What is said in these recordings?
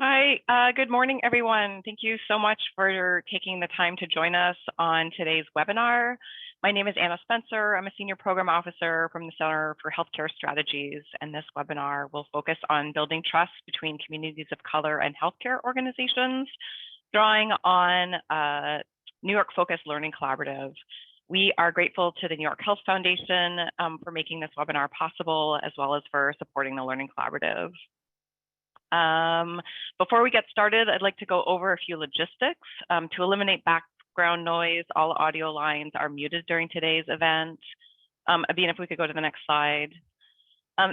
Hi, good morning, everyone. Thank you so much for taking the time to join us on today's webinar. My name is Anna Spencer. I'm a Senior Program Officer from the Center for Healthcare Strategies, and this webinar will focus on building trust between communities of color and healthcare organizations, drawing on New York Focused Learning Collaborative. We are grateful to the New York Health Foundation for making this webinar possible, as well as for supporting the Learning Collaborative. Before we get started, I'd like to go over a few logistics. To eliminate background noise, all audio lines are muted during today's event. Abina, if we could go to the next slide.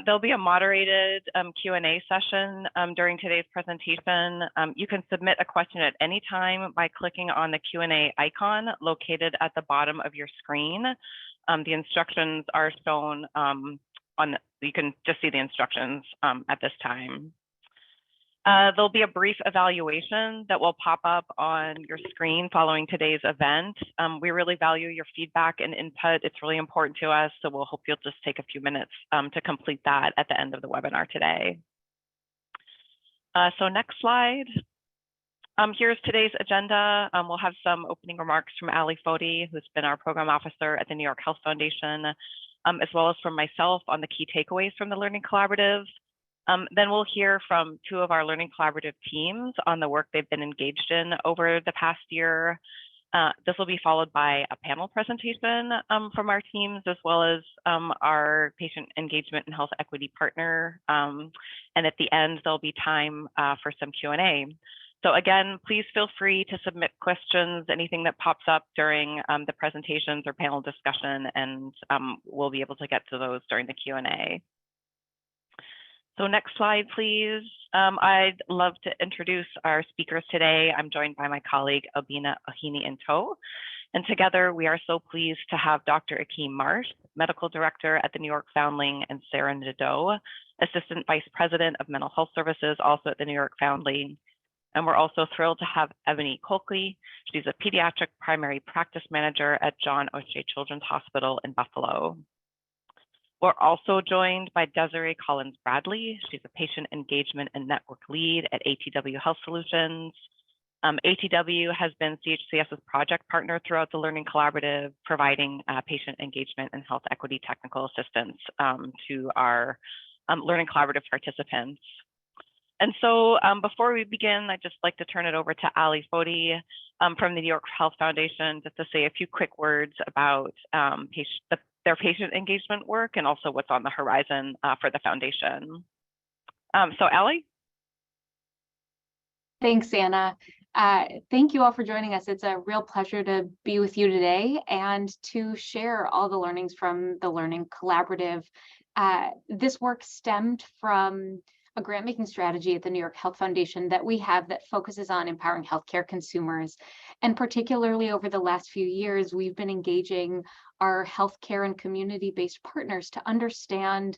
There'll be a moderated Q&A session during today's presentation. You can submit a question at any time by clicking on the Q&A icon located at the bottom of your screen. The instructions are shown you can just see the instructions at this time. There'll be a brief evaluation that will pop up on your screen following today's event. We really value your feedback and input. It's really important to us, so we'll hope you'll just take a few minutes to complete that at the end of the webinar today. So next slide. Here's today's agenda. We'll have some opening remarks from Ali Foti, who's been our program officer at the New York Health Foundation, as well as from myself on the key takeaways from the Learning Collaborative. Then we'll hear from two of our Learning Collaborative teams on the work they've been engaged in over the past year. This will be followed by a panel presentation from our teams, as well as our patient engagement and health equity partner. And at the end, there'll be time for some Q&A. So again, please feel free to submit questions, anything that pops up during the presentations or panel discussion, and we'll be able to get to those during the Q&A. So next slide, please. I'd love to introduce our speakers today. I'm joined by my colleague, Abina Ohini-Into, and together we are so pleased to have Dr. Akeem Marsh, Medical Director at the New York Foundling, and Sarah Nadeau, Assistant Vice President of Mental Health Services, also at the New York Foundling. And we're also thrilled to have Ebony Coakley. She's a Pediatric Primary Practice Manager at John Oishei Children's Hospital in Buffalo. We're also joined by Desiree Collins-Bradley. She's a Patient Engagement and Network Lead at ATW Health Solutions. ATW has been CHCS's project partner throughout the Learning Collaborative, providing patient engagement and health equity technical assistance to our Learning Collaborative participants. And so before we begin, I'd just like to turn it over to Ali Foti from the New York Health Foundation, just to say a few quick words about their patient engagement work and also what's on the horizon for the foundation. So Ali? Thanks, Anna. Thank you all for joining us. It's a real pleasure to be with you today and to share all the learnings from the Learning Collaborative. This work stemmed from a grant-making strategy at the New York Health Foundation that we have that focuses on empowering healthcare consumers. And particularly over the last few years, we've been engaging our healthcare and community-based partners to understand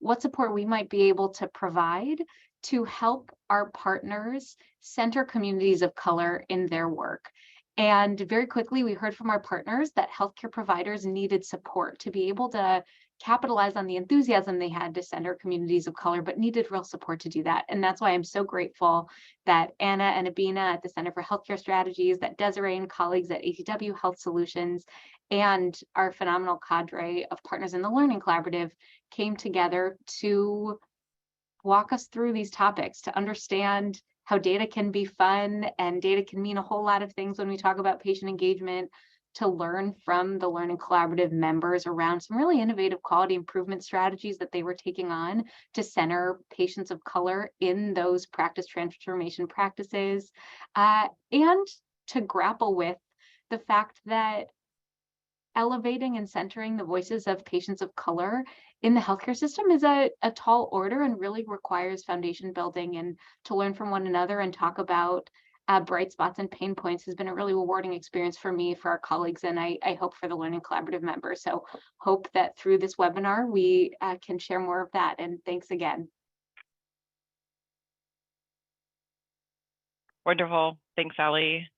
what support we might be able to provide to help our partners center communities of color in their work. And very quickly, we heard from our partners that healthcare providers needed support to be able to capitalize on the enthusiasm they had to center communities of color, but needed real support to do that. And that's why I'm so grateful that Anna and Abina at the Center for Healthcare Strategies, that Desiree and colleagues at ATW Health Solutions, and our phenomenal cadre of partners in the Learning Collaborative came together to walk us through these topics, to understand how data can be fun and data can mean a whole lot of things when we talk about patient engagement, to learn from the Learning Collaborative members around some really innovative quality improvement strategies that they were taking on to center patients of color in those practice transformation practices, and to grapple with the fact that elevating and centering the voices of patients of color in the healthcare system is a tall order and really requires foundation building, and to learn from one another and talk about bright spots and pain points has been a really rewarding experience for me, for our colleagues, and I hope for the Learning Collaborative members. So hope that through this webinar, we can share more of that. And thanks again. Wonderful. Thanks, Ali.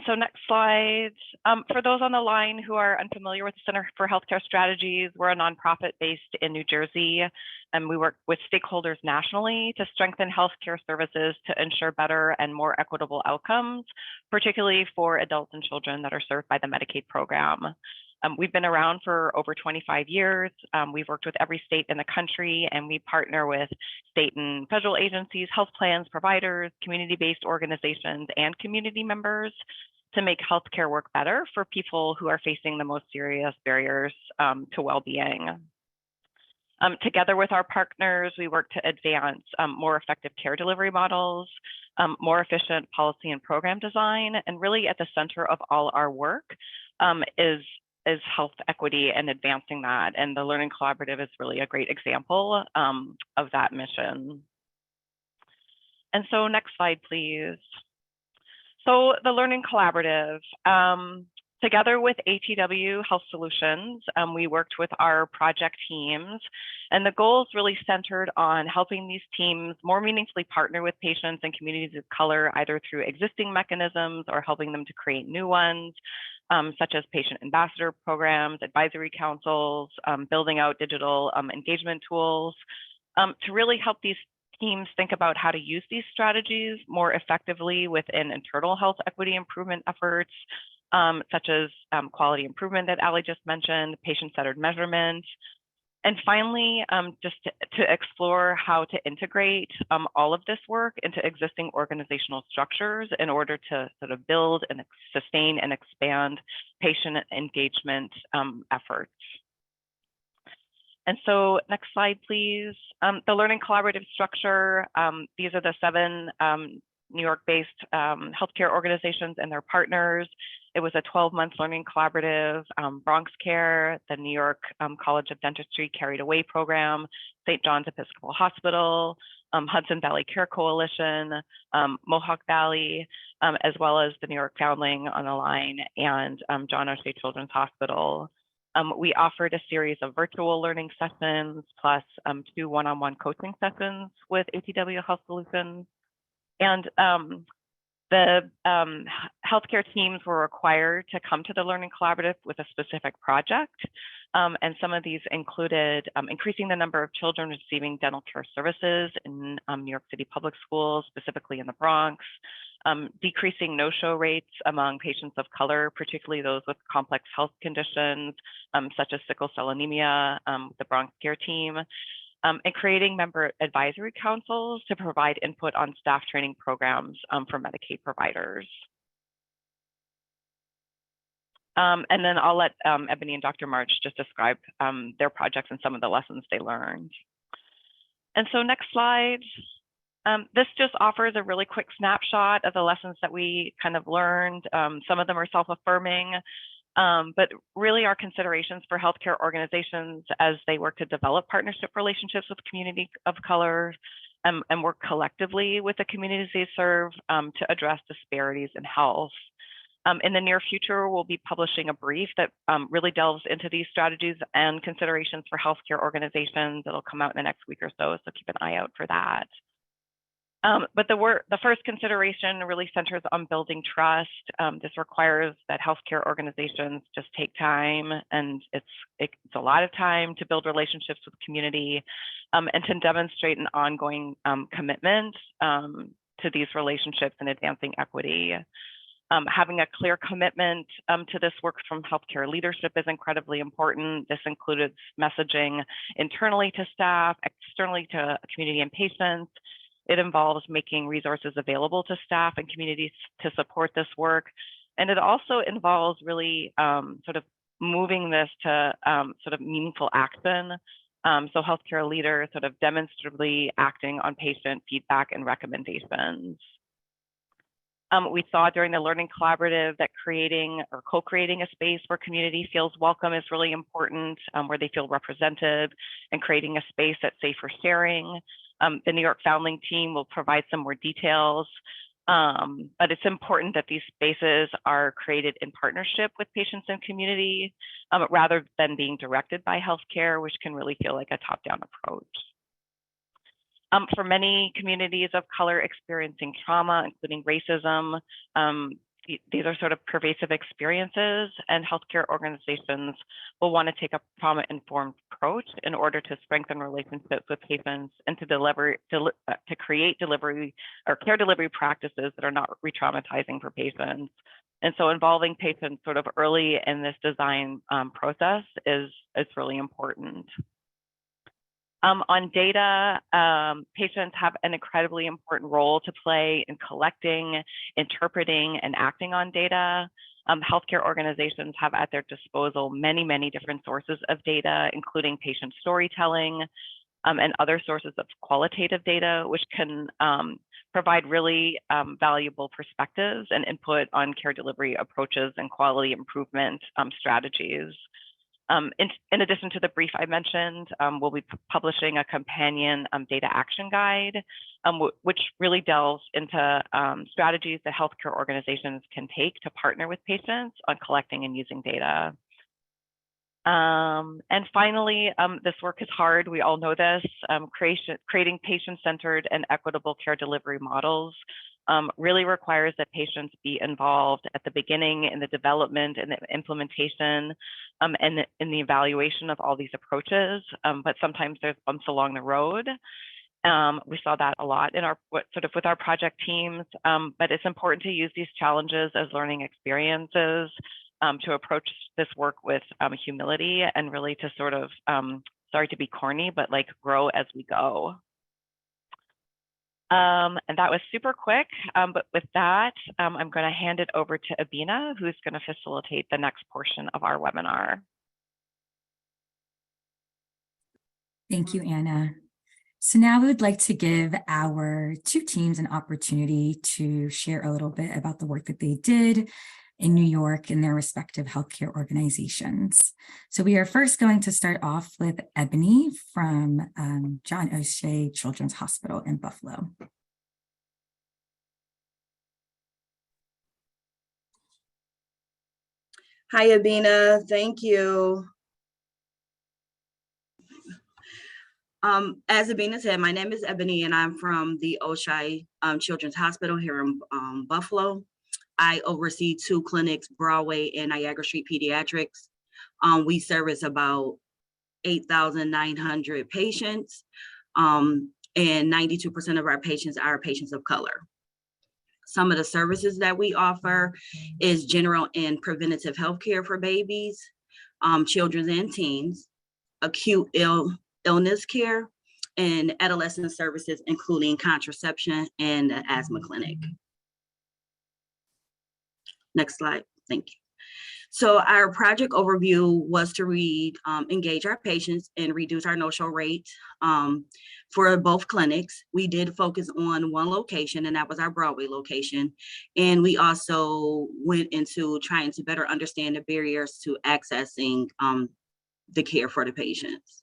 So next slide. For those on the line who are unfamiliar with the Center for Healthcare Strategies, we're a nonprofit based in New Jersey, and we work with stakeholders nationally to strengthen healthcare services to ensure better and more equitable outcomes, particularly for adults and children that are served by the Medicaid program. We've been around for over 25 years. We've worked with every state in the country, and we partner with state and federal agencies, health plans, providers, community-based organizations, and community members to make healthcare work better for people who are facing the most serious barriers to well-being. Together with our partners, we work to advance more effective care delivery models, more efficient policy and program design, and really at the center of all our work is health equity and advancing that. And the Learning Collaborative is really a great example of that mission. And so next slide, please. So the Learning Collaborative, together with ATW Health Solutions, we worked with our project teams, and the goals really centered on helping these teams more meaningfully partner with patients and communities of color, either through existing mechanisms or helping them to create new ones, such as patient ambassador programs, advisory councils, building out digital engagement tools, to really help these teams think about how to use these strategies more effectively within internal health equity improvement efforts, such as quality improvement that Ali just mentioned, patient-centered measurement. And finally, just to explore how to integrate all of this work into existing organizational structures in order to sort of build and sustain and expand patient engagement efforts. And so next slide, please. The Learning Collaborative structure, these are the 7 New York-based healthcare organizations and their partners. It was a 12-month learning collaborative, Bronx Care, the New York College of Dentistry Carried Away program, St. John's Episcopal Hospital, Hudson Valley Care Coalition, Mohawk Valley, as well as the New York Foundling on the line, and John Oishei Children's Hospital. We offered a series of virtual learning sessions, plus 2 one-on-one coaching sessions with ATW Health Solutions. And the healthcare teams were required to come to the Learning Collaborative with a specific project. And some of these included increasing the number of children receiving dental care services in New York City public schools, specifically in the Bronx, decreasing no-show rates among patients of color, particularly those with complex health conditions, such as sickle cell anemia, the Bronx Care team, and creating member advisory councils to provide input on staff training programs for Medicaid providers. And then I'll let Ebony and Dr. March just describe their projects and some of the lessons they learned. And so next slide. This just offers a really quick snapshot of the lessons that we kind of learned. Some of them are self-affirming, but really are considerations for healthcare organizations as they work to develop partnership relationships with community of color and work collectively with the communities they serve to address disparities in health. In the near future, we'll be publishing a brief that really delves into these strategies and considerations for healthcare organizations. It'll come out in the next week or so keep an eye out for that. But the first consideration really centers on building trust. This requires that healthcare organizations just take time, and it's a lot of time to build relationships with community and to demonstrate an ongoing commitment to these relationships and advancing equity. Having a clear commitment to this work from healthcare leadership is incredibly important. This included messaging internally to staff, externally to community and patients. It involves making resources available to staff and communities to support this work. And it also involves really sort of moving this to sort of meaningful action. So healthcare leaders sort of demonstrably acting on patient feedback and recommendations. We saw during the Learning Collaborative that creating or co-creating a space where community feels welcome is really important, where they feel represented, and creating a space that's safe for sharing. The New York Foundling team will provide some more details, but it's important that these spaces are created in partnership with patients and community rather than being directed by healthcare, which can really feel like a top-down approach. For many communities of color experiencing trauma, including racism, these are sort of pervasive experiences, and healthcare organizations will want to take a trauma-informed approach in order to strengthen relationships with patients and to create delivery or care delivery practices that are not re-traumatizing for patients. And so involving patients sort of early in this design process is really important. On data, patients have an incredibly important role to play in collecting, interpreting, and acting on data. Healthcare organizations have at their disposal many different sources of data, including patient storytelling and other sources of qualitative data, which can provide really valuable perspectives and input on care delivery approaches and quality improvement strategies. In addition to the brief I mentioned, we'll be publishing a companion data action guide, which really delves into strategies that healthcare organizations can take to partner with patients on collecting and using data. And finally, this work is hard. We all know this. Creating patient-centered and equitable care delivery models really requires that patients be involved at the beginning in the development and the implementation and in the evaluation of all these approaches. But sometimes there's bumps along the road. We saw that a lot in our with our project teams, but it's important to use these challenges as learning experiences to approach this work with humility and really to sort of, sorry to be corny, but like grow as we go. And that was super quick, but with that, I'm going to hand it over to Abina, who's going to facilitate the next portion of our webinar. Thank you, Anna. So now we would like to give our two teams an opportunity to share a little bit about the work that they did in New York in their respective healthcare organizations. So we are first going to start off with Ebony from John Oishei Children's Hospital in Buffalo. Hi, Abina. Thank you. As Abina said, my name is Ebony, and I'm from the Oishei Children's Hospital here in Buffalo. I oversee two clinics, Broadway and Niagara Street Pediatrics. We service about 8,900 patients, and 92% of our patients are patients of color. Some of the services that we offer is general and preventative health care for babies, children and teens, acute illness care, and adolescent services, including contraception and the asthma clinic. Next slide, thank you. So our project overview was to engage our patients and reduce our no-show rate for both clinics. We did focus on one location, and that was our Broadway location. And we also went into trying to better understand the barriers to accessing the care for the patients.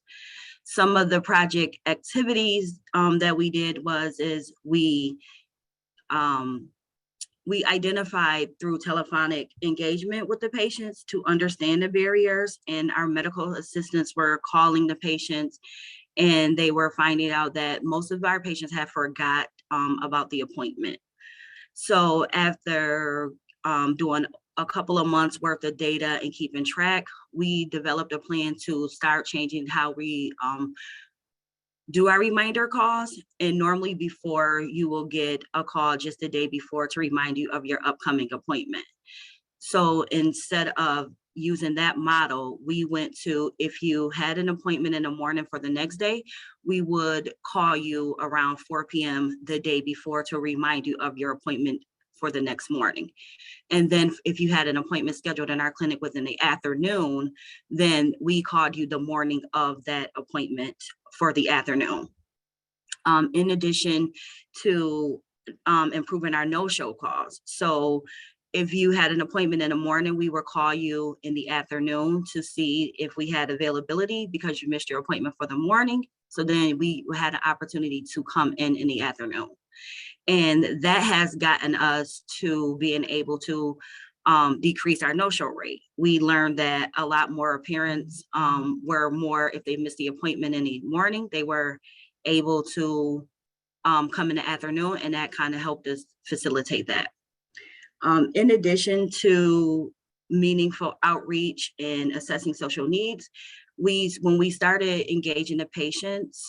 Some of the project activities that we did is we identified through telephonic engagement with the patients to understand the barriers, and our medical assistants were calling the patients, and they were finding out that most of our patients had forgot about the appointment. So after doing a couple of months worth of data and keeping track, we developed a plan to start changing how we do our reminder calls. And normally before, you will get a call just the day before to remind you of your upcoming appointment. So instead of using that model, we went to, if you had an appointment in the morning for the next day, we would call you around 4 p.m. the day before to remind you of your appointment for the next morning. And then if you had an appointment scheduled in our clinic within the afternoon, then we called you the morning of that appointment for the afternoon. In addition to improving our no-show calls. So if you had an appointment in the morning, we would call you in the afternoon to see if we had availability because you missed your appointment for the morning. So then we had an opportunity to come in the afternoon. And that has gotten us to being able to decrease our no-show rate. We learned that a lot more parents were more, if they missed the appointment in the morning, they were able to come in the afternoon, and that kind of helped us facilitate that. In addition to meaningful outreach and assessing social needs, when we started engaging the patients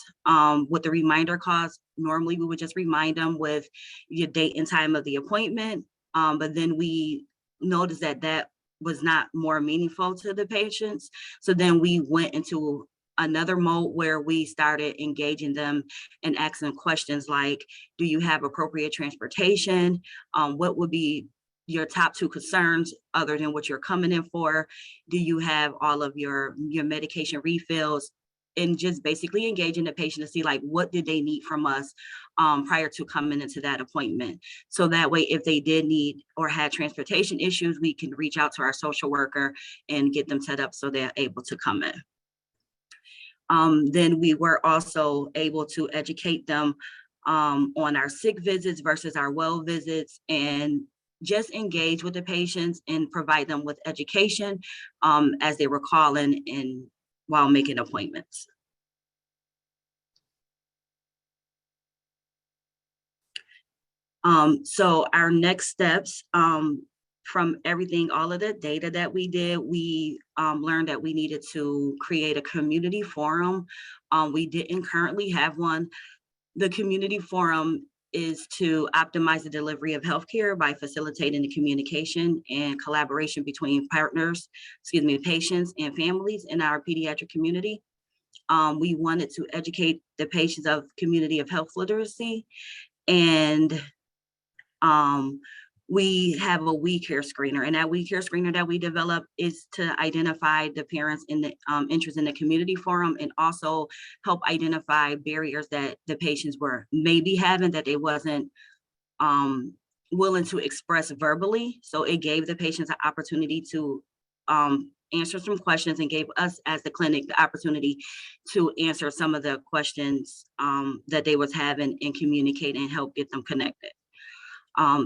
with the reminder calls, normally we would just remind them with your date and time of the appointment, but then we noticed that that was not more meaningful to the patients. So then we went into another mode where we started engaging them and asking them questions like, do you have appropriate transportation? What would be your top 2 concerns other than what you're coming in for? Do you have all of your medication refills? And just basically engaging the patient to see like, what did they need from us prior to coming into that appointment? So that way, if they did need or had transportation issues, we can reach out to our social worker and get them set up so they're able to come in. Then we were also able to educate them on our sick visits versus our well visits, and just engage with the patients and provide them with education as they were calling and while making appointments. So our next steps, from everything, all of the data that we did, we learned that we needed to create a community forum. We didn't currently have one. The community forum is to optimize the delivery of healthcare by facilitating the communication and collaboration between patients and families in our pediatric community. We wanted to educate the patients of community of health literacy, and we have a We Care screener, and that We Care screener that we developed is to identify the parents in the interest in the community forum, and also help identify barriers that the patients were maybe having that they wasn't willing to express verbally. So it gave the patients an opportunity to answer some questions, and gave us as the clinic the opportunity to answer some of the questions that they was having and communicate and help get them connected.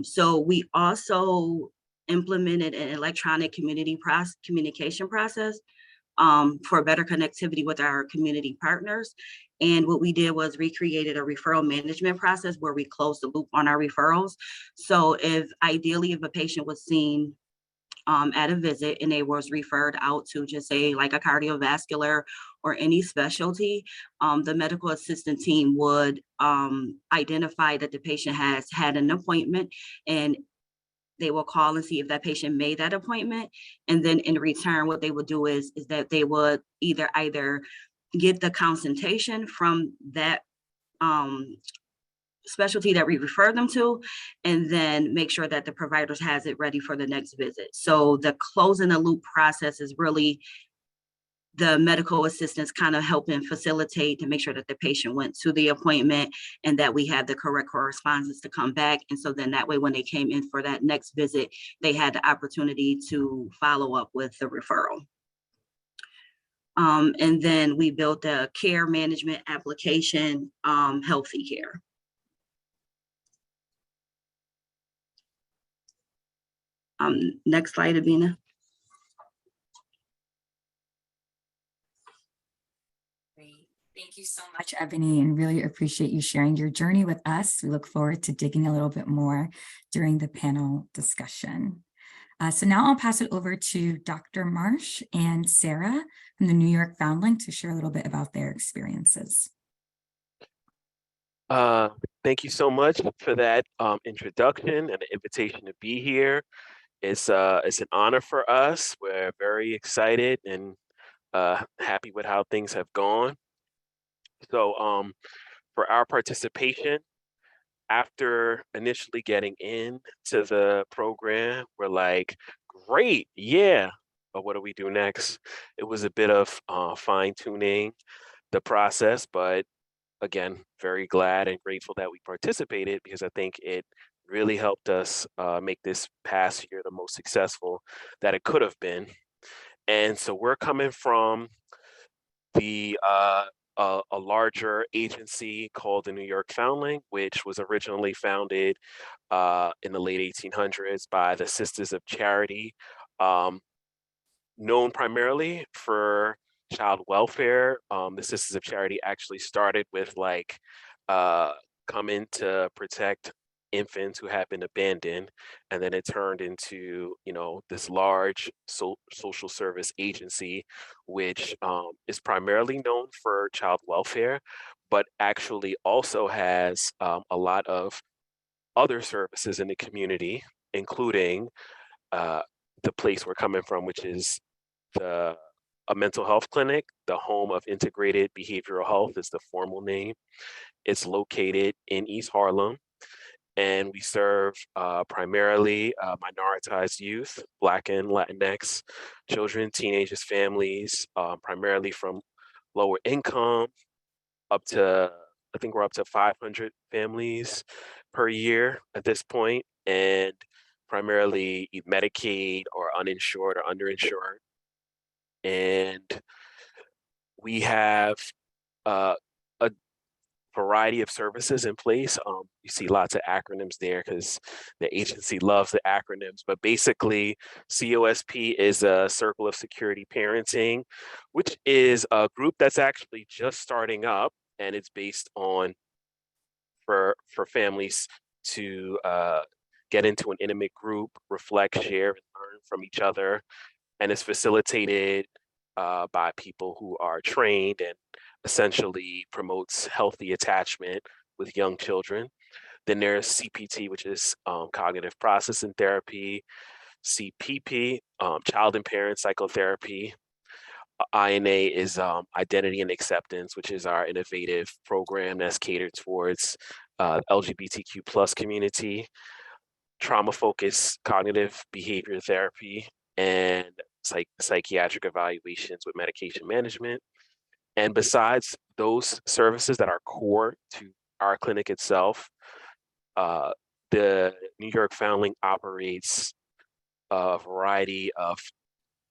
So we also implemented an electronic communication process for better connectivity with our community partners. And what we did was recreated a referral management process where we closed the loop on our referrals. So ideally, if a patient was seen at a visit and they was referred out to just say like a cardiovascular or any specialty, the medical assistant team would identify that the patient has had an appointment, and they will call and see if that patient made that appointment. And then in return, what they would do is that they would either get the consultation from that specialty that we refer them to, and then make sure that the providers has it ready for the next visit. So the closing the loop process is really the medical assistants kind of helping facilitate to make sure that the patient went to the appointment and that we had the correct correspondence to come back. And so then that way, when they came in for that next visit, they had the opportunity to follow up with the referral. And then we built a care management application, Healthy Care. Next slide, Abina. Great. Thank you so much, Ebony, and really appreciate you sharing your journey with us. We look forward to digging a little bit more during the panel discussion. So now I'll pass it over to Dr. Marsh and Sarah from the New York Foundling to share a little bit about their experiences. Thank you so much for that introduction and the invitation to be here. It's an honor for us. We're very excited and happy with how things have gone. So for our participation, after initially getting into the program, we're like, great, yeah, but what do we do next? It was a bit of fine-tuning the process, but again, very glad and grateful that we participated, because I think it really helped us make this past year the most successful that it could have been. And so we're coming from the a larger agency called the New York Foundling, which was originally founded in the late 1800s by the Sisters of Charity, known primarily for child welfare. The Sisters of Charity actually started with like coming to protect infants who had been abandoned, and then it turned into, you know, this large social service agency, which is primarily known for child welfare, but actually also has a lot of other services in the community, including uh, the place we're coming from, which is the a mental health clinic. The Home of Integrated Behavioral Health is the formal name. It's located in East Harlem, and we serve primarily minoritized youth, Black and Latinx children, teenagers, families, primarily from lower income, up to, I think we're up to 500 families per year at this point, and primarily Medicaid or uninsured or underinsured. And we have uh, a variety of services in place. You see lots of acronyms there because the agency loves the acronyms, but basically COSP is a Circle of Security Parenting, which is a group that's actually just starting up, and it's based on for families to get into an intimate group, reflect, share, and learn from each other, and it's facilitated by people who are trained and essentially promotes healthy attachment with young children. Then there's CPT, which is cognitive processing therapy, CPP, child and parent psychotherapy. INA is identity and acceptance, which is our innovative program that's catered towards LGBTQ plus community, trauma-focused cognitive behavior therapy, and psychiatric evaluations with medication management. And besides those services that are core to our clinic itself, the New York Foundling operates a variety of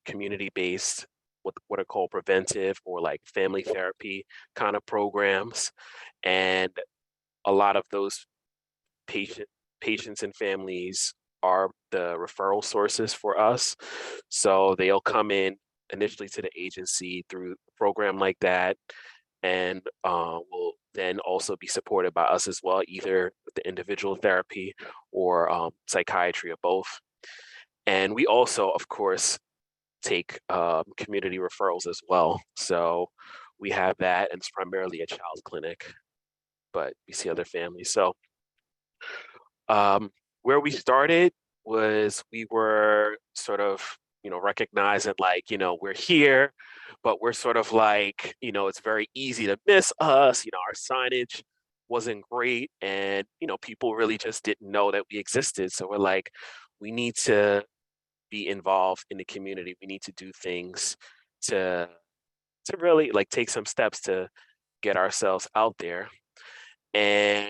community-based, what are called preventive or like family therapy kind of programs. And a lot of those patients and families are the referral sources for us. So they'll come in initially to the agency through a program like that, and will then also be supported by us as well, either the individual therapy or psychiatry or both. And we also, of course, take community referrals as well. So we have that, and it's primarily a child clinic, but we see other families. So where we started was we were sort of, you know, recognizing like, you know, we're here, but we're sort of like, you know, it's very easy to miss us. You know, our signage wasn't great, and, you know, people really just didn't know that we existed. So we're like, we need to be involved in the community. We need to do things to really like take some steps to get ourselves out there. And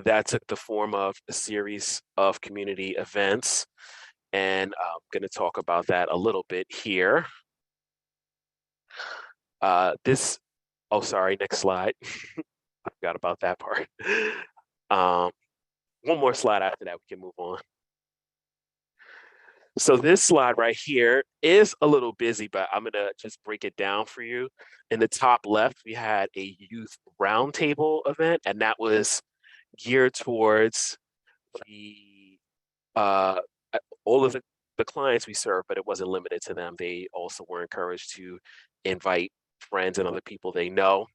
that took the form of a series of community events. And I'm going to talk about that a little bit here. Oh, sorry, next slide. I forgot about that part. One more slide after that, we can move on. So this slide right here is a little busy, but I'm gonna just break it down for you. In the top left, we had a youth roundtable event, and that was geared towards the uh, all of the clients we serve, but it wasn't limited to them. They also were encouraged to invite friends and other people they know.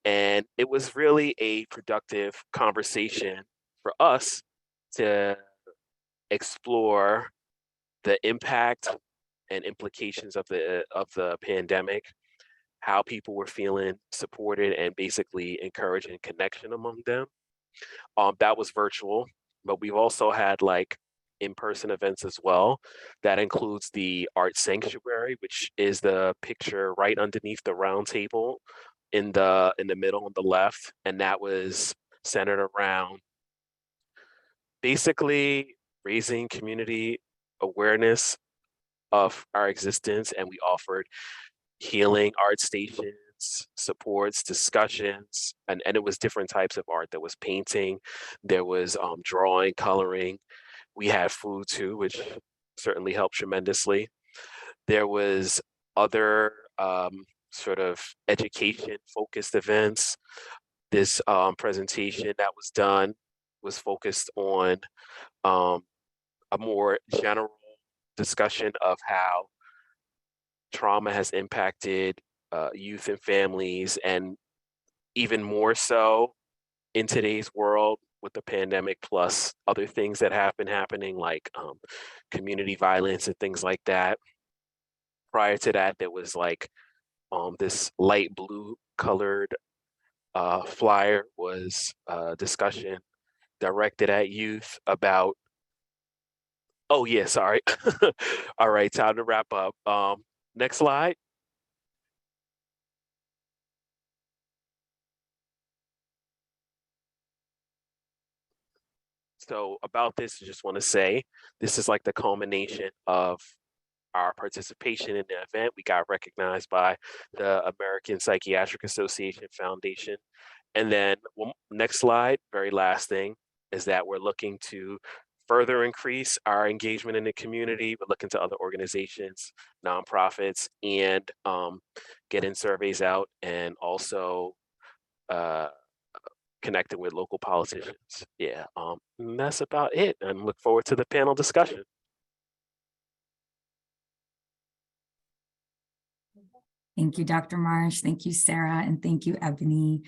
And it was really a productive conversation for us to explore the impact and implications of the pandemic, how people were feeling supported, and basically encouraging connection among them. That was virtual, but we've also had like in-person events as well. That includes the Art Sanctuary, which is the picture right underneath the round table in the middle on the left, and that was centered around basically raising community awareness of our existence, and we offered healing art stations, supports, discussions, and it was different types of art. There was painting, there was drawing, coloring. We had food too, which certainly helped tremendously. There was other sort of education focused events. This presentation that was done was focused on a more general discussion of how trauma has impacted youth and families, and even more so in today's world with the pandemic, plus other things that have been happening, like community violence and things like that. Prior to that, there was like this light blue colored flyer was a discussion directed at youth about, oh yeah, sorry. All right, time to wrap up. Next slide. So about this, I just want to say, this is like the culmination of our participation in the event. We got recognized by the American Psychiatric Association Foundation. And then next slide, very last thing, is that we're looking to further increase our engagement in the community. We're looking to other organizations, nonprofits, and getting surveys out, and also connecting with local politicians. Yeah, and that's about it. And look forward to the panel discussion. Thank you, Dr. Marsh. Thank you, Sarah. And thank you, Ebony,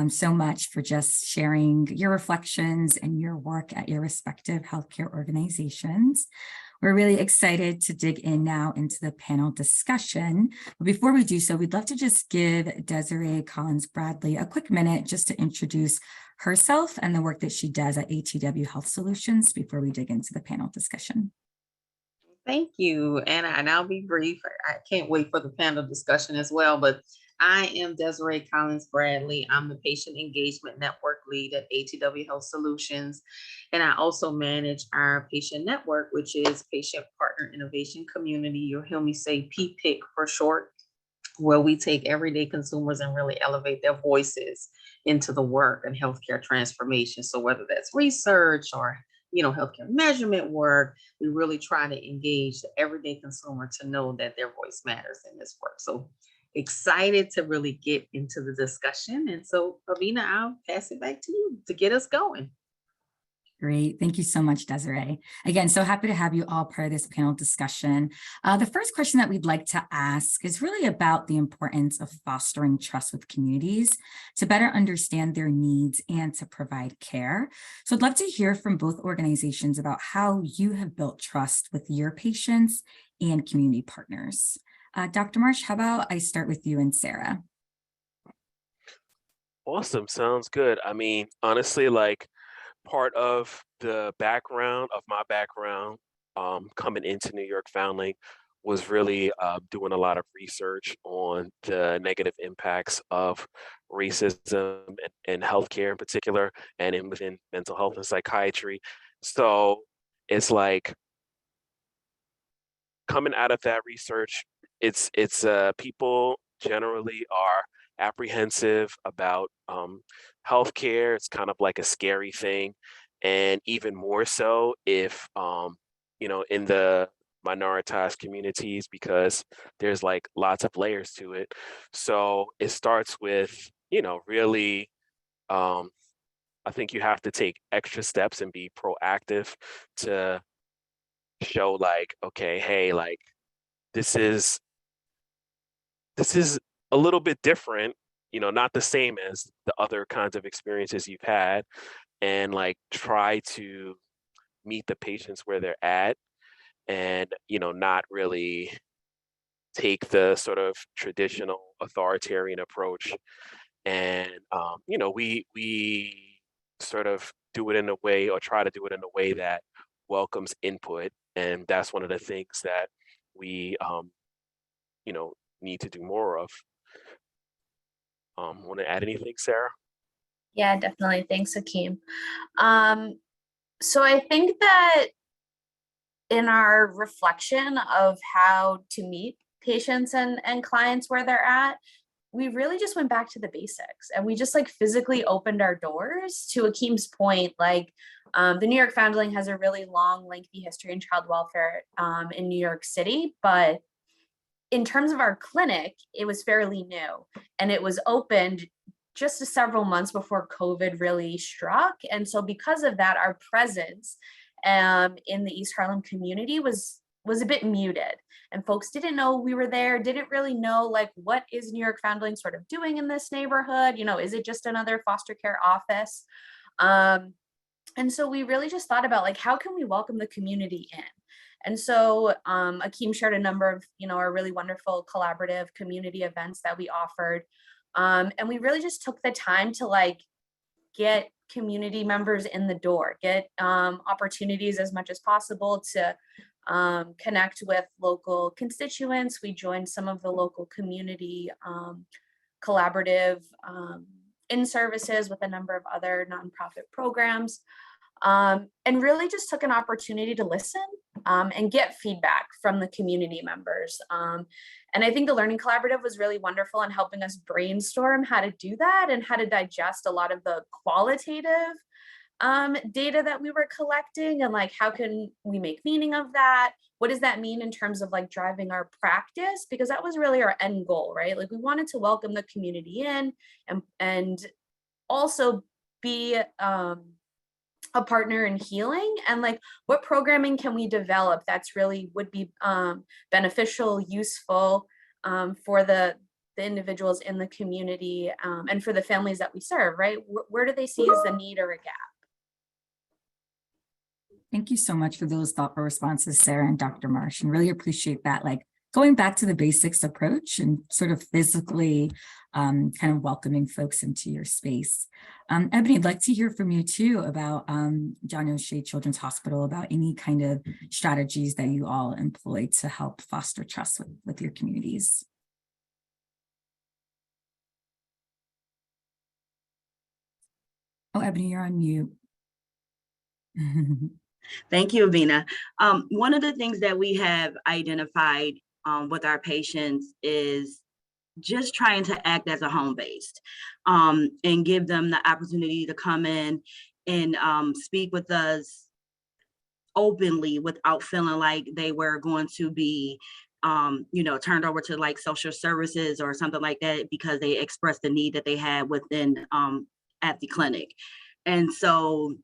so much for just sharing your reflections and your work at your respective healthcare organizations. We're really excited to dig in now into the panel discussion. But before we do so, we'd love to just give Desiree Collins-Bradley a quick minute just to introduce herself and the work that she does at ATW Health Solutions before we dig into the panel discussion. Thank you, Anna, and I'll be brief. I can't wait for the panel discussion as well, but I am Desiree Collins-Bradley. I'm the Patient Engagement Network Lead at ATW Health Solutions, and I also manage our patient network, which is Patient Partner Innovation Community. You'll hear me say PPIC for short, where we take everyday consumers and really elevate their voices into the work and healthcare transformation. So whether that's research or healthcare measurement work, we really try to engage the everyday consumer to know that their voice matters in this work. So excited to really get into the discussion. And so, Avina, I'll pass it back to you to get us going. Great. Thank you so much, Desiree. Again, so happy to have you all part of this panel discussion. The first question that we'd like to ask is really about the importance of fostering trust with communities to better understand their needs and to provide care. So I'd love to hear from both organizations about how you have built trust with your patients and community partners. Dr. Marsh, how about I start with you and Sarah? Awesome. Sounds good. I mean, honestly, like, part of the background of my background coming into New York Foundling was really doing a lot of research on the negative impacts of racism and healthcare in particular, and within mental health and psychiatry. So it's like, coming out of that research, it's people generally are apprehensive about healthcare. It's kind of like a scary thing, and even more so if in the minoritized communities, because there's like lots of layers to it. So it starts with really, I think you have to take extra steps and be proactive to show like, okay, hey, like this is a little bit different, not the same as the other kinds of experiences you've had, and like try to meet the patients where they're at, and not really take the sort of traditional authoritarian approach. And we sort of do it in a way, or try to do it in a way, that welcomes input, and that's one of the things that we need to do more of. Want to add anything, Sarah? Yeah, definitely. Thanks, Hakeem. So I think that in our reflection of how to meet patients and clients where they're at, we really just went back to the basics, and we just like physically opened our doors. To Hakeem's point, like the New York Foundling has a really long, lengthy history in child welfare in New York City, but in terms of our clinic, it was fairly new, and it was opened just several months before COVID really struck. And so because of that, our presence in the East Harlem community was a bit muted, and folks didn't know we were there, didn't really know like, what is New York Foundling sort of doing in this neighborhood? You know, is it just another foster care office? And so we really just thought about like, how can we welcome the community in? And so Akeem shared a number of, our really wonderful collaborative community events that we offered. And we really just took the time to like get community members in the door, get opportunities as much as possible to connect with local constituents. We joined some of the local community collaborative in-services with a number of other nonprofit programs, and really just took an opportunity to listen and get feedback from the community members. And I think the Learning Collaborative was really wonderful in helping us brainstorm how to do that and how to digest a lot of the qualitative data that we were collecting, and like, how can we make meaning of that? What does that mean in terms of like driving our practice? Because that was really our end goal, right? Like, we wanted to welcome the community in and also be a partner in healing, and like, what programming can we develop that's really would be beneficial, useful for the individuals in the community, and for the families that we serve, right? Where do they see as the need or a gap? Thank you so much for those thoughtful responses, Sarah and Dr. Marsh, and really appreciate that, like going back to the basics approach and sort of physically kind of welcoming folks into your space. Ebony, I'd like to hear from you too about John Oishei Children's Hospital, about any kind of strategies that you all employ to help foster trust with your communities. Oh, Ebony, you're on mute. Thank you, Avina. One of the things that we have identified with our patients is just trying to act as a home-based and give them the opportunity to come in and speak with us openly without feeling like they were going to be turned over to like social services or something like that because they expressed the need that they had within at the clinic. And so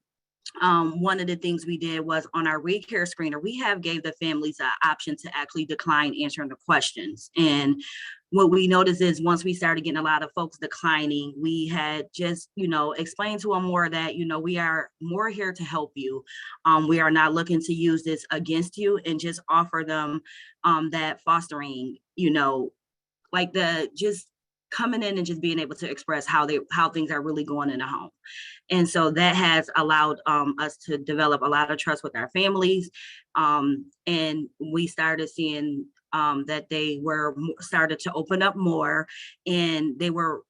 one of the things we did was on our recare screener, we have gave the families an option to actually decline answering the questions. And what we noticed is once we started getting a lot of folks declining, we had just, explained to them more that, we are more here to help you. We are not looking to use this against you, and just offer them that fostering, like the just coming in and just being able to express how things are really going in the home. And so that has allowed us to develop a lot of trust with our families. And we started seeing that they were started to open up more, and they were,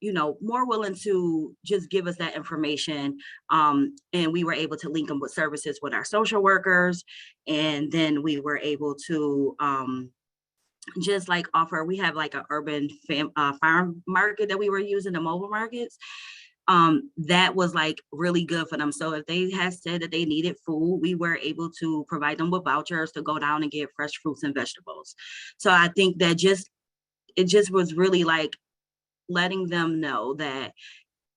more willing to just give us that information. And we were able to link them with services with our social workers. And then we were able to just like offer, we have like an urban farm market that we were using, the mobile markets. That was like really good for them. So if they had said that they needed food, we were able to provide them with vouchers to go down and get fresh fruits and vegetables. So I think that it just was really like letting them know that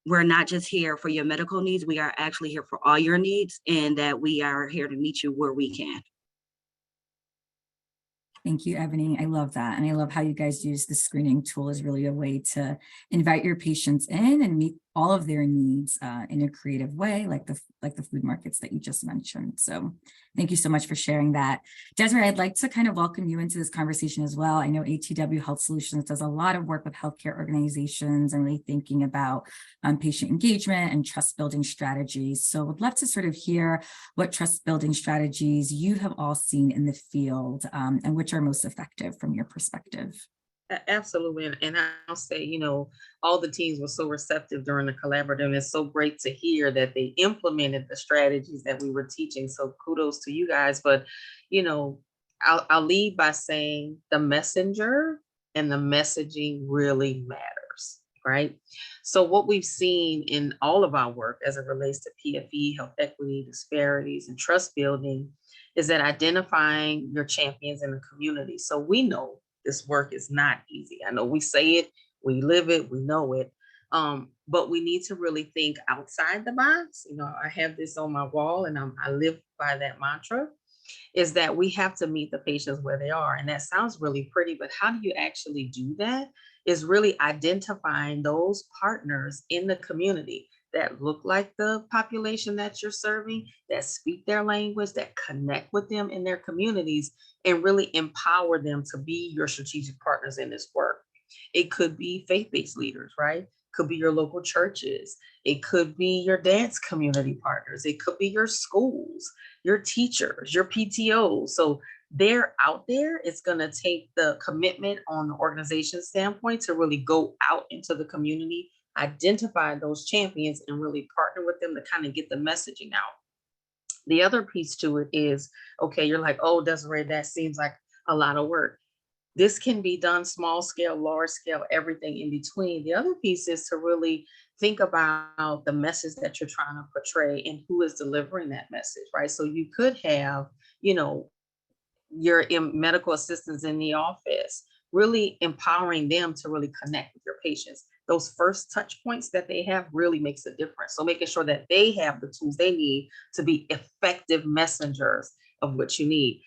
we're not just here for your medical needs, we are actually here for all your needs, and that we are here to meet you where we can. Thank you, Ebony. I love that. And I love how you guys use the screening tool as really a way to invite your patients in and meet all of their needs in a creative way, like the food markets that you just mentioned. So thank you so much for sharing that. Desiree, I'd like to kind of welcome you into this conversation as well. I know ATW Health Solutions does a lot of work with healthcare organizations and really thinking about patient engagement and trust building strategies. So would love to sort of hear what trust building strategies you have all seen in the field and which are most effective from your perspective. Absolutely. And I'll say, all the teams were so receptive during the collaborative. And it's so great to hear that they implemented the strategies that we were teaching. So kudos to you guys. But, I'll lead by saying the messenger and the messaging really matters, right? So what we've seen in all of our work as it relates to PFE, health equity, disparities, and trust building is that identifying your champions in the community. So we know this work is not easy. I know we say it, we live it, we know it, But we need to really think outside the box. You know, I have this on my wall, and I live by that mantra, is that we have to meet the patients where they are. And that sounds really pretty, but how do you actually do that? Is really identifying those partners in the community that look like the population that you're serving, that speak their language, that connect with them in their communities, and really empower them to be your strategic partners in this work. It could be faith-based leaders, right? Could be your local churches. It could be your dance community partners. It could be your schools, your teachers, your PTOs. So they're out there. It's going to take the commitment on the organization standpoint to really go out into the community, identify those champions, and really partner with them to kind of get the messaging out. The other piece to it is, okay, you're like, oh, Desiree, that seems like a lot of work. This can be done small scale, large scale, everything in between. The other piece is to really think about the message that you're trying to portray and who is delivering that message, right? So you could have, you know, your medical assistants in the office, really empowering them to really connect with your patients. Those first touch points that they have really makes a difference. So making sure that they have the tools they need to be effective messengers of what you need.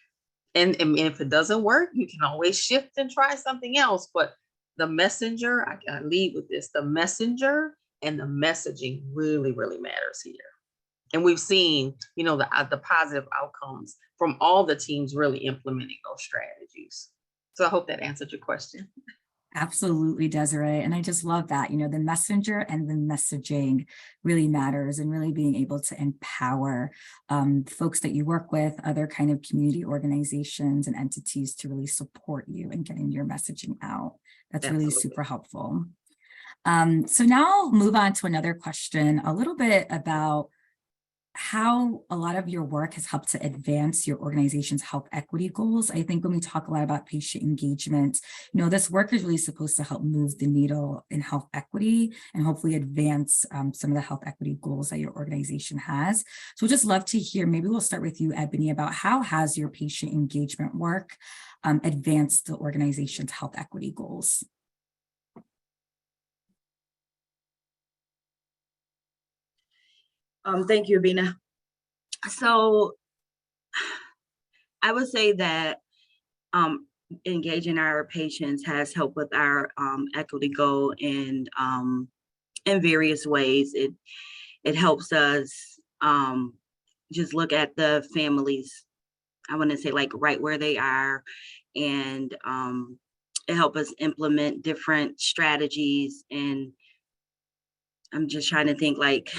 And if it doesn't work, you can always shift and try something else. But the messenger, I lead with this, the messenger and the messaging really, really matters here. And we've seen, you know, the positive outcomes from all the teams really implementing those strategies. So I hope that answered your question. Absolutely, Desiree. And I just love that, you know, the messenger and the messaging really matters, and really being able to empower folks that you work with, other kind of community organizations and entities to really support you in getting your messaging out. That's Absolutely. really super helpful. So now I'll move on to another question, a little bit about how a lot of your work has helped to advance your organization's health equity goals. I think when we talk a lot about patient engagement, you know, this work is really supposed to help move the needle in health equity and hopefully advance some of the health equity goals that your organization has. So we'd just love to hear, maybe we'll start with you, Ebony, about how has your patient engagement work advanced the organization's health equity goals? Thank you, Abina. So I would say that engaging our patients has helped with our equity goal in various ways. It helps us just look at the families, I want to say, like right where they are, and it helps us implement different strategies. And I'm just trying to think, like,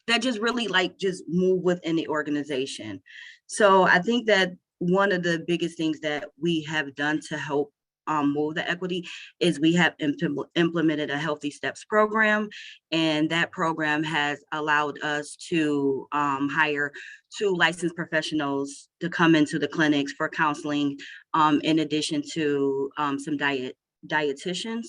that just really like just move within the organization. So I think that one of the biggest things that we have done to help move the equity is we have implemented a Healthy Steps program, and that program has allowed us to hire 2 licensed professionals to come into the clinics for counseling, in addition to some dietitians,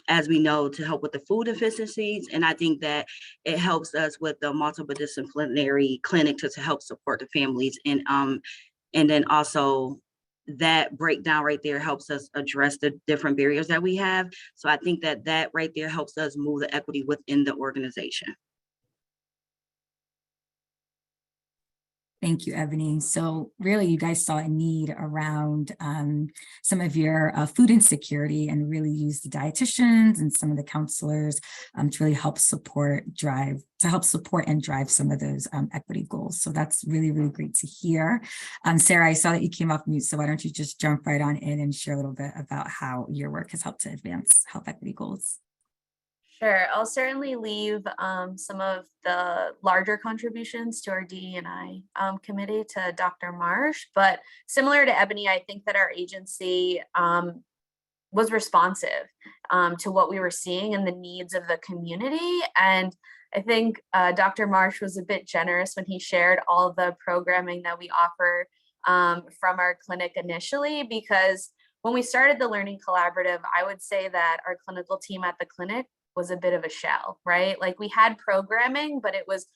as we know, to help with the food deficiencies. And I think that it helps us with the multiple disciplinary clinic to help support the families. And then also that breakdown right there helps us address the different barriers that we have. So I think that that right there helps us move the equity within the organization. Thank you, Ebony. So really, you guys saw a need around some of your food insecurity, and really use the dietitians and some of the counselors to really help support and drive some of those equity goals. So that's really, really great to hear. Sarah, I saw that you came off mute, so why don't you just jump right on in and share a little bit about how your work has helped to advance health equity goals? Sure, I'll certainly leave some of the larger contributions to our DE&I committee to Dr. Marsh, but similar to Ebony, I think that our agency was responsive to what we were seeing and the needs of the community. And I think Dr. Marsh was a bit generous when he shared all of the programming that we offer from our clinic initially, because when we started the Learning Collaborative, I would say that our clinical team at the clinic was a bit of a shell, right? Like we had programming, but it was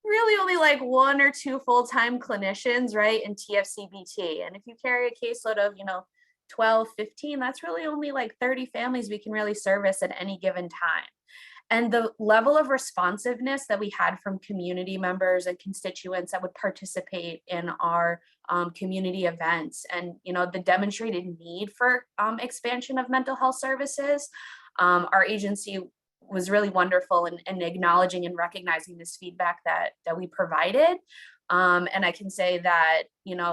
really only like 1 or 2 full-time clinicians, right, in TFCBT. And if you carry a caseload of, 20 12, 15, that's really only like 30 families we can really service at any given time. And the level of responsiveness that we had from community members and constituents that would participate in our community events, and the demonstrated need for expansion of mental health services, our agency was really wonderful in acknowledging and recognizing this feedback that we provided. And I can say that,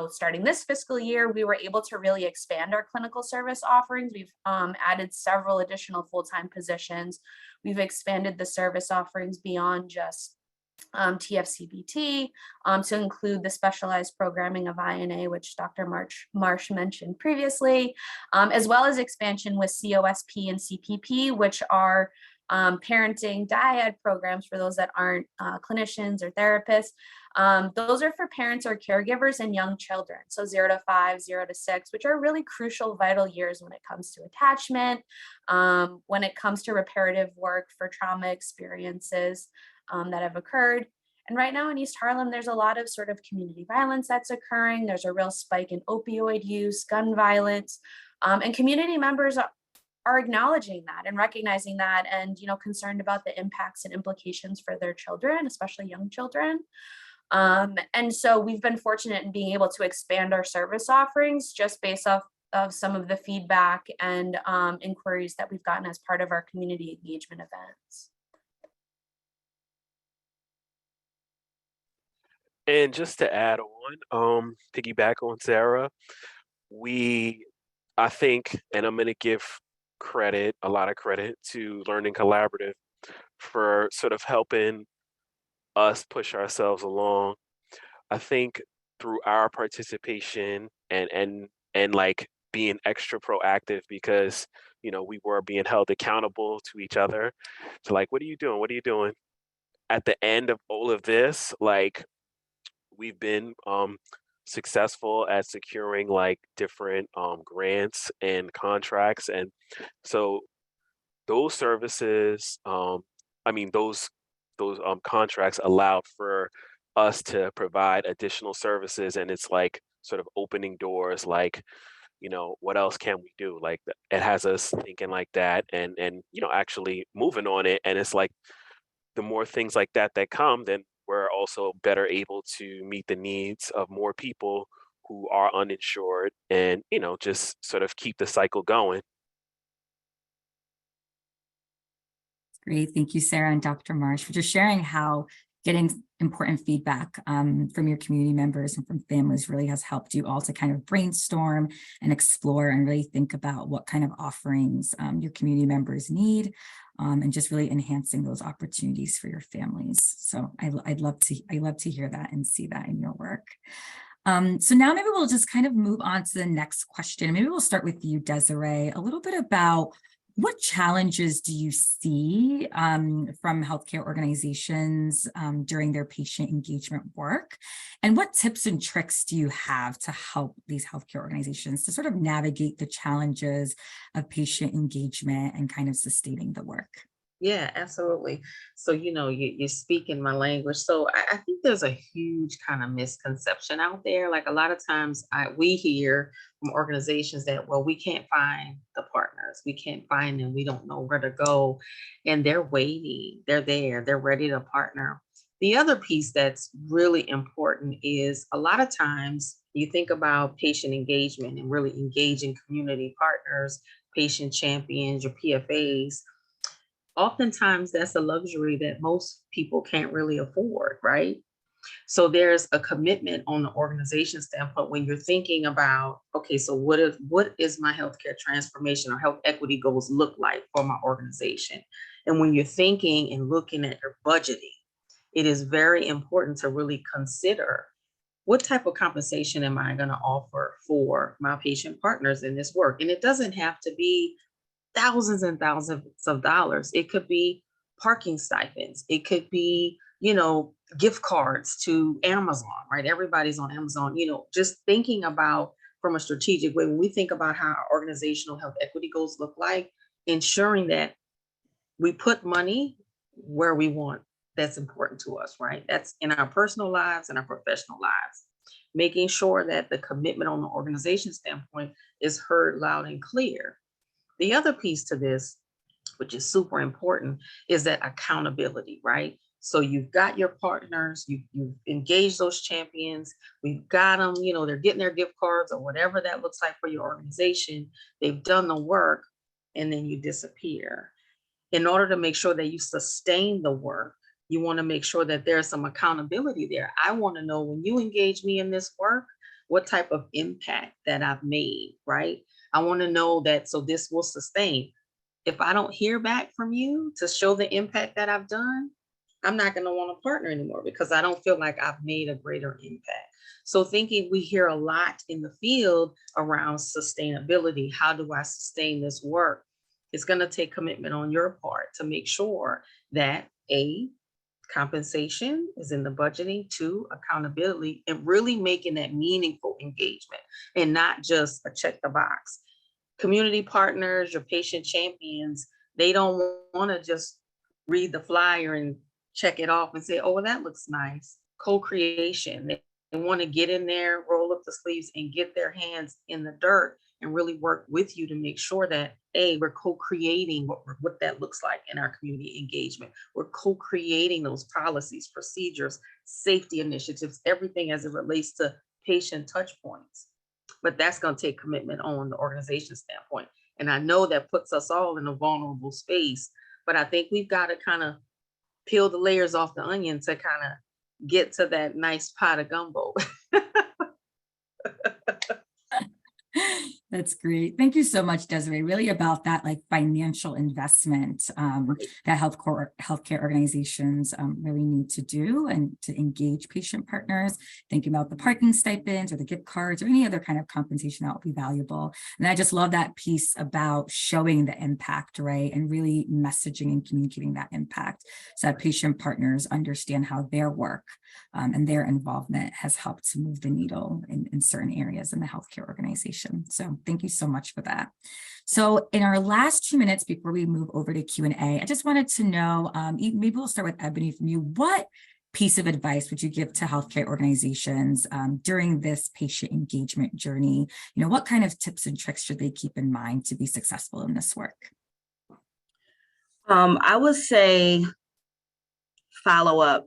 starting this fiscal year, we were able to really expand our clinical service offerings. We've added several additional full-time positions. We've expanded the service offerings beyond just TFCBT to include the specialized programming of INA, which Dr. Marsh mentioned previously, as well as expansion with COSP and CPP, which are parenting dyad programs for those that aren't clinicians or therapists. Those are for parents or caregivers and young children, so 0 to 5, 0 to 6, which are really crucial, vital years when it comes to attachment, when it comes to reparative work for trauma experiences that have occurred. And right now in East Harlem, there's a lot of sort of community violence that's occurring. There's a real spike in opioid use, gun violence, and community members are acknowledging that and recognizing that, and concerned about the impacts and implications for their children, especially young children. And so we've been fortunate in being able to expand our service offerings just based off of some of the feedback and inquiries that we've gotten as part of our community engagement events. And just to add on, piggyback on Sarah, I think, and I'm going to give a lot of credit to Learning Collaborative for sort of helping us push ourselves along. I think through our participation and like being extra proactive, because we were being held accountable to each other. So like, what are you doing? What are you doing? At the end of all of this, like, we've been successful at securing like different grants and contracts, and so those services, those contracts allowed for us to provide additional services, and it's like sort of opening doors, like, what else can we do? Like, it has us thinking like that, and actually moving on it. And it's like, the more things like that come, then we're also better able to meet the needs of more people who are uninsured, and just sort of keep the cycle going. Great. Thank you, Sarah and Dr. Marsh, for just sharing how getting important feedback from your community members and from families really has helped you all to kind of brainstorm and explore and really think about what kind of offerings your community members need, and just really enhancing those opportunities for your families. So I'd love to hear that and see that in your work. So now maybe we'll just kind of move on to the next question. Maybe we'll start with you, Desiree, a little bit about what challenges do you see from healthcare organizations during their patient engagement work? And what tips and tricks do you have to help these healthcare organizations to sort of navigate the challenges of patient engagement and kind of sustaining the work? Yeah, absolutely. So, you speak in my language. So I think there's a huge kind of misconception out there. Like, a lot of times we hear from organizations that, well, we can't find the partners. We can't find them. We don't know where to go. And they're waiting. They're there. They're ready to partner. The other piece that's really important is, a lot of times you think about patient engagement and really engaging community partners, patient champions, your PFAs. Oftentimes that's a luxury that most people can't really afford, right? So there's a commitment on the organization standpoint when you're thinking about, okay, so what is my healthcare transformation or health equity goals look like for my organization? And when you're thinking and looking at your budgeting, it is very important to really consider, what type of compensation am I going to offer for my patient partners in this work? And it doesn't have to be thousands and thousands of dollars. It could be parking stipends. It could be, gift cards to Amazon, right? Everybody's on Amazon, just thinking about from a strategic way, when we think about how our organizational health equity goals look like, ensuring that we put money where we want, that's important to us, right? That's in our personal lives and our professional lives. making sure that the commitment on the organization standpoint is heard loud and clear. The other piece to this, which is super important, is that accountability, right? So you've got your partners, you've engaged those champions, we've got them, you know, they're getting their gift cards or whatever that looks like for your organization. They've done the work, and then you disappear. In order to make sure that you sustain the work, you want to make sure that there's some accountability there. I want to know, when you engage me in this work, what type of impact that I've made, right? I want to know that, so this will sustain. If I don't hear back from you to show the impact that I've done, I'm not going to want to partner anymore, because I don't feel like I've made a greater impact. So thinking, we hear a lot in the field around sustainability. How do I sustain this work? It's going to take commitment on your part to make sure that A, compensation is in the budgeting, 2, accountability, and really making that meaningful engagement and not just a check the box. Community partners, your patient champions, they don't want to just read the flyer and check it off and say, oh, well, that looks nice. Co-creation. They want to get in there, roll up the sleeves, and get their hands in the dirt and really work with you to make sure that, A, we're co-creating what that looks like in our community engagement. We're co-creating those policies, procedures, safety initiatives, everything as it relates to patient touch points. But that's going to take commitment on the organization standpoint. And I know that puts us all in a vulnerable space, but I think we've got to kind of peel the layers off the onion to kind of get to that nice pot of gumbo. That's great. Thank you so much, Desiree. Really about that like financial investment that healthcare organizations really need to do, and to engage patient partners, thinking about the parking stipends or the gift cards or any other kind of compensation that will be valuable. And I just love that piece about showing the impact, right? And really messaging and communicating that impact so that patient partners understand how their work and their involvement has helped to move the needle in certain areas in the healthcare organization. So thank you so much for that. So in our last 2 minutes before we move over to Q&A, I just wanted to know, maybe we'll start with Ebony from you. What piece of advice would you give to healthcare organizations during this patient engagement journey? You know, what kind of tips and tricks should they keep in mind to be successful in this work? I would say follow up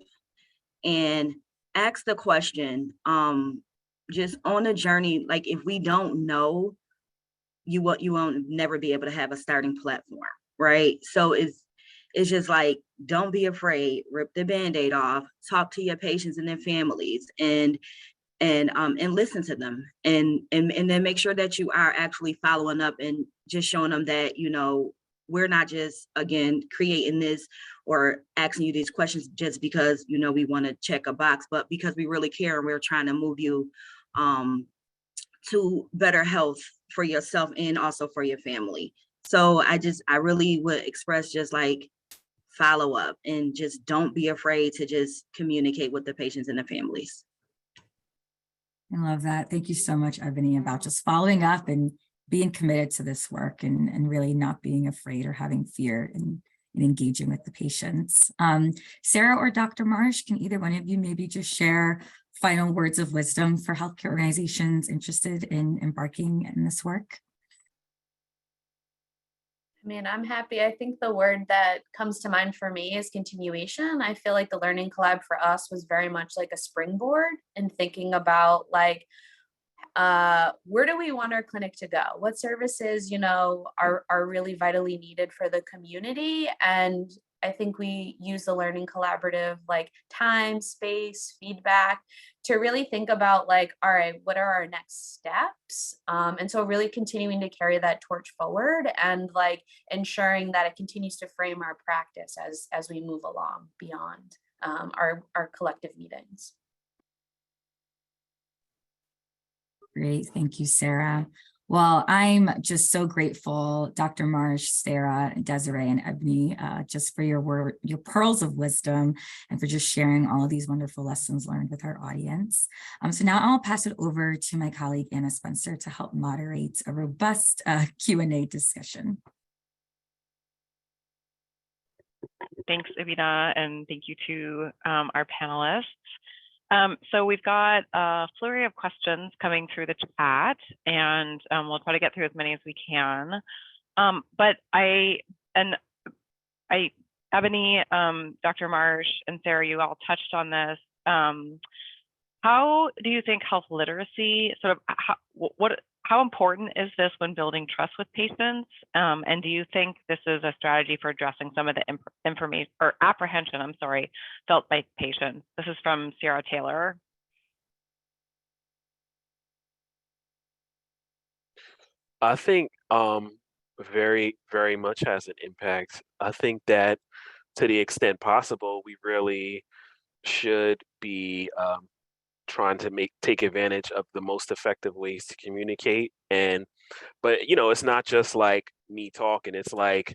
and ask the question, just on the journey. Like, if we don't know, you won't never be able to have a starting platform, right? So it's just like, don't be afraid, rip the Band-Aid off, talk to your patients and their families, and listen to them, and then make sure that you are actually following up and just showing them that, you know, we're not just, again, creating this or asking you these questions just because, you know, we want to check a box, but because we really care and we're trying to move you to better health for yourself and also for your family. So I really would express just like follow up, and just don't be afraid to just communicate with the patients and the families. I love that. Thank you so much, Ebony, about just following up and being committed to this work, and really not being afraid or having fear in engaging with the patients. Sarah or Dr. Marsh, can either one of you maybe just share final words of wisdom for healthcare organizations interested in embarking in this work? I mean, I'm happy. I think the word that comes to mind for me is continuation. I feel like the Learning Collab for us was very much like a springboard in thinking about like, where do we want our clinic to go? What services, you know, are really vitally needed for the community? And I think we use the Learning Collaborative, like time, space, feedback, to really think about like, all right, what are our next steps? And so really continuing to carry that torch forward, and like ensuring that it continues to frame our practice as we move along beyond our collective meetings. Great. Thank you, Sarah. Well, I'm just so grateful, Dr. Marsh, Sarah, Desiree, and Ebony, just for your pearls of wisdom and for just sharing all of these wonderful lessons learned with our audience. So now I'll pass it over to my colleague, Anna Spencer, to help moderate a robust Q&A discussion. Thanks, Evita, and thank you to our panelists. So we've got a flurry of questions coming through the chat, and we'll try to get through as many as we can. But Ebony, Dr. Marsh, and Sarah, you all touched on this. How do you think health literacy how important is this when building trust with patients? And do you think this is a strategy for addressing some of the information or apprehension, felt by patients? This is from Sierra Taylor. I think very, very much has an impact. I think that to the extent possible, we really should be trying to take advantage of the most effective ways to communicate. But it's not just like me talking, it's like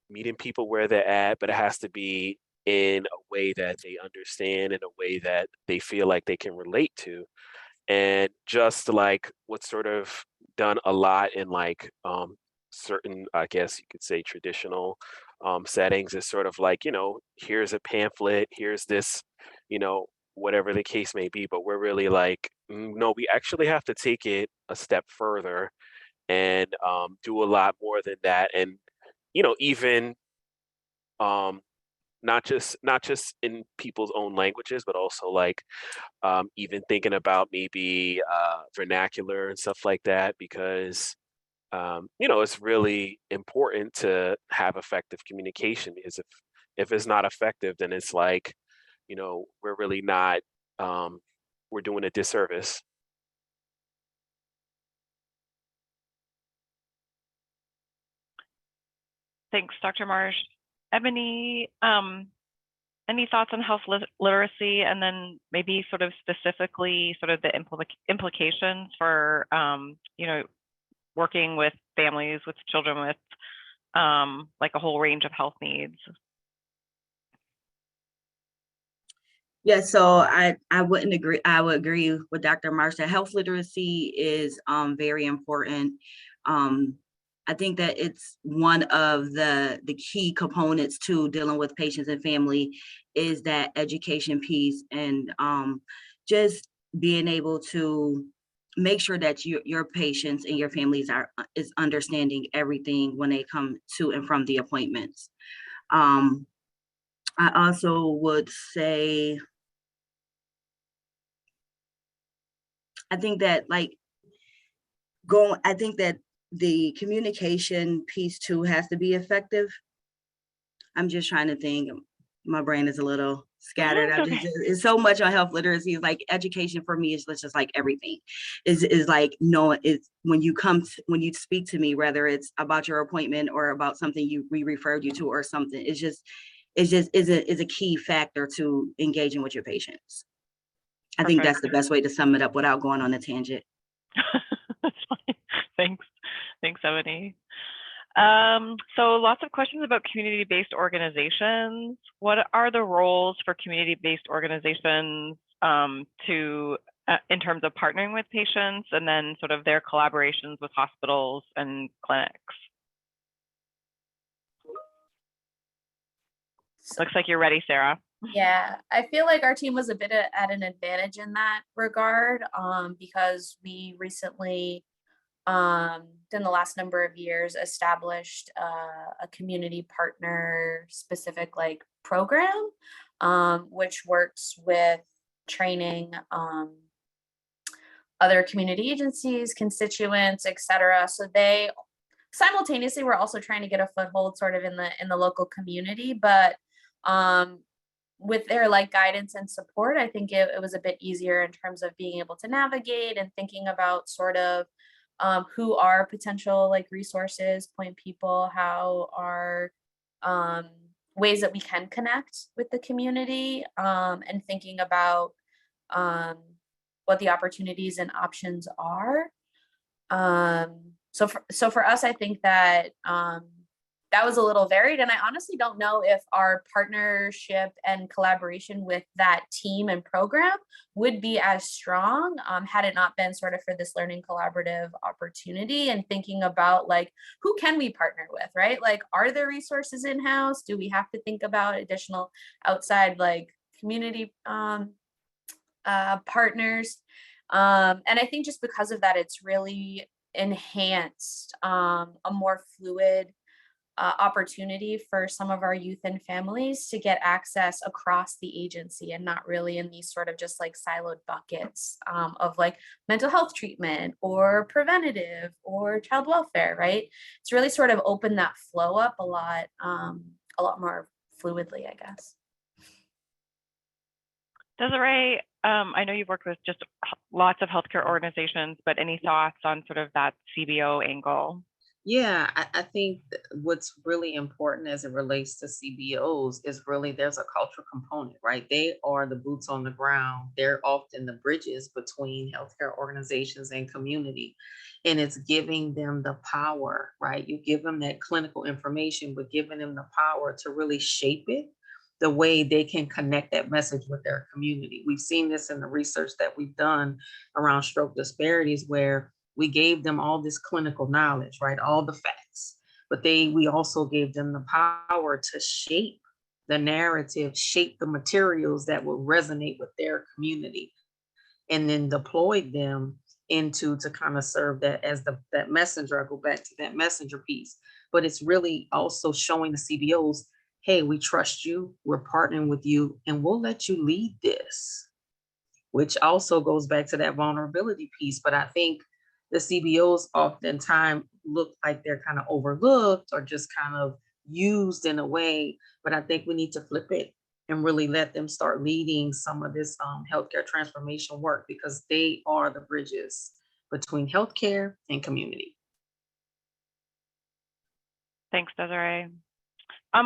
meeting people where they're at, but it has to be in a way that they understand, in a way that they feel like they can relate to. And just like what's sort of done a lot in like certain, I guess you could say, traditional settings is sort of like, here's a pamphlet, here's this, whatever the case may be. But we're really like, no, we actually have to take it a step further and do a lot more than that. And, even not just in people's own languages, but also like even thinking about maybe vernacular and stuff like that, because it's really important to have effective communication. Because if it's not effective, then it's like, we're really not, we're doing a disservice. Thanks, Dr. Marsh. Ebony, any thoughts on health literacy, and then maybe sort of specifically sort of the implications for, working with families, with children with like a whole range of health needs? Yeah, so I wouldn't agree. I would agree with Dr. Marsh that health literacy is very important. I think that it's one of the key components to dealing with patients and family is that education piece, and just being able to make sure that your patients and your families is understanding everything when they come to and from the appointments. I also would say, I think that the communication piece too has to be effective. I'm just trying to think. My brain is a little scattered. It's so much on health literacy. It's like education for me is just like everything. Is like knowing it's when you speak to me, whether it's about your appointment or about something we referred you to or something. It's a key factor to engaging with your patients. I think that's the best way to sum it up without going on a tangent. That's fine. Thanks, Ebony. So lots of questions about community-based organizations. What are the roles for community-based organizations in terms of partnering with patients, and then sort of their collaborations with hospitals and clinics? Looks like you're ready, Sarah. Yeah, I feel like our team was a bit at an advantage in that regard, because we recently, in the last number of years, established a community partner specific like program, which works with training other community agencies, constituents, etc. So they simultaneously were also trying to get a foothold sort of in the local community, but with their like guidance and support, I think it was a bit easier in terms of being able to navigate and thinking about sort of who are potential like resources, point people, how are ways that we can connect with the community, and thinking about what the opportunities and options are. So for us, I think that that was a little varied, and I honestly don't know if our partnership and collaboration with that team and program would be as strong had it not been sort of for this learning collaborative opportunity, and thinking about like, who can we partner with, right? Like, are there resources in-house? Do we have to think about additional outside like community partners. And I think just because of that, it's really enhanced a more fluid opportunity for some of our youth and families to get access across the agency and not really in these sort of just like siloed buckets of like mental health treatment or preventative or child welfare, right? It's really sort of opened that flow up a lot more fluidly, I guess. Desiree, I know you've worked with just lots of healthcare organizations, but any thoughts on sort of that CBO angle? Yeah, I think what's really important as it relates to CBOs is really there's a cultural component, right? They are the boots on the ground. They're often the bridges between healthcare organizations and community. And it's giving them the power, right? You give them that clinical information, but giving them the power to really shape it the way they can connect that message with their community. We've seen this in the research that we've done around stroke disparities, where we gave them all this clinical knowledge, right? All the facts, but we also gave them the power to shape the narrative, shape the materials that will resonate with their community, and then deployed them to kind of serve that as that messenger. I go back to that messenger piece, but it's really also showing the CBOs, hey, we trust you, we're partnering with you, and we'll let you lead this, which also goes back to that vulnerability piece. But I think the CBOs oftentimes look like they're kind of overlooked or just kind of used in a way, but I think we need to flip it and really let them start leading some of this healthcare transformation work, because they are the bridges between healthcare and community. Thanks, Desiree.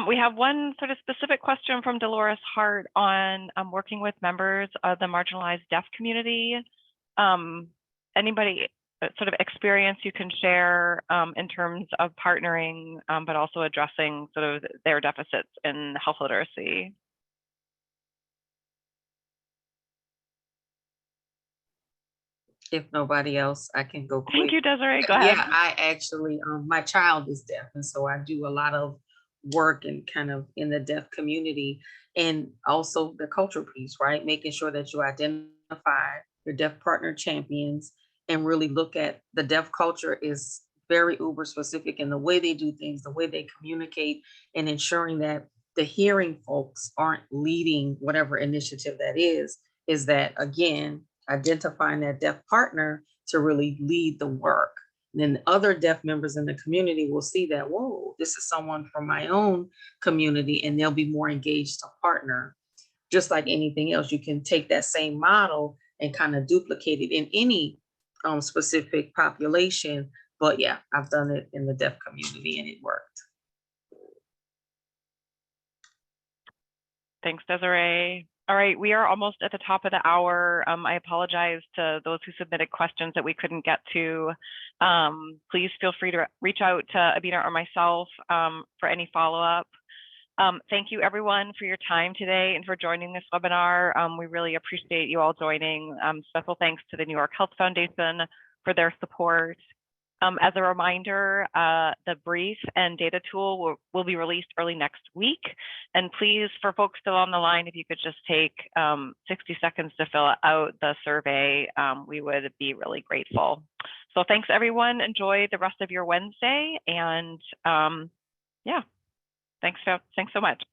We have one sort of specific question from Dolores Hart on working with members of the marginalized deaf community. Anybody sort of experience you can share in terms of partnering, but also addressing sort of their deficits in health literacy? If nobody else, I can go quick. Thank you, Desiree. Go ahead. Yeah, I actually, my child is deaf, and so I do a lot of work and kind of in the deaf community, and also the cultural piece, right? Making sure that you identify your deaf partner champions and really look at the deaf culture is very uber specific in the way they do things, the way they communicate, and ensuring that the hearing folks aren't leading whatever initiative that is that, again, identifying that deaf partner to really lead the work. And then other deaf members in the community will see that, whoa, this is someone from my own community, and they'll be more engaged to partner. Just like anything else, you can take that same model and kind of duplicate it in any specific population. But yeah, I've done it in the deaf community and it worked. Thanks, Desiree. All right, we are almost at the top of the hour. I apologize to those who submitted questions that we couldn't get to. Please feel free to reach out to Abina or myself for any follow-up. Thank you everyone for your time today and for joining this webinar. We really appreciate you all joining. Special thanks to the New York Health Foundation for their support. As a reminder, the brief and data tool will be released early next week. And please, for folks still on the line, if you could just take 60 seconds to fill out the survey, we would be really grateful. So thanks everyone. Enjoy the rest of your Wednesday. And yeah, thanks so much.